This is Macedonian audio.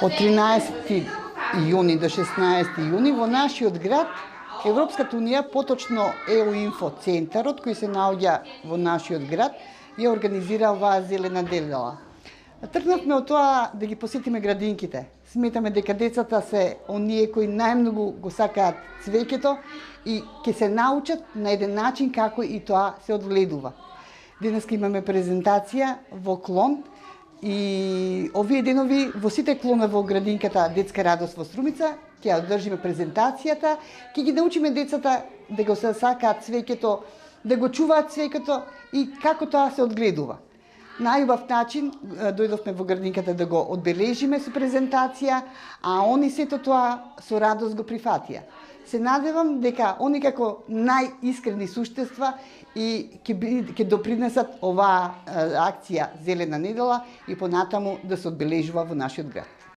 Од 13 јуни до 16 јуни во нашиот град Европската унија, поточно EU-Info центарот кој се наоѓа во нашиот град, ја организира оваа зелена недела. Тргнавме од тоа да ги посетиме градинките. Сметаме дека децата се оние кои најмногу го сакаат цвеќето и ќе се научат на еден начин како и тоа се одгледува. Денеска имаме презентација во клон и овие денови во сите клона во градинката Детска радост во Струмица ќе ја одржиме презентацијата, ќе ги научиме децата да го сакаат цвеќето, да го чуваат цвеќето и како тоа се одгледува. Најубав начин дојдовме во градинката да го одбележиме со презентација, а они сето тоа со радост го прифатија. Се надевам дека они како најискрени суштества и ќе допринесат оваа акција Зелена недела и понатаму да се одбележува во нашиот град.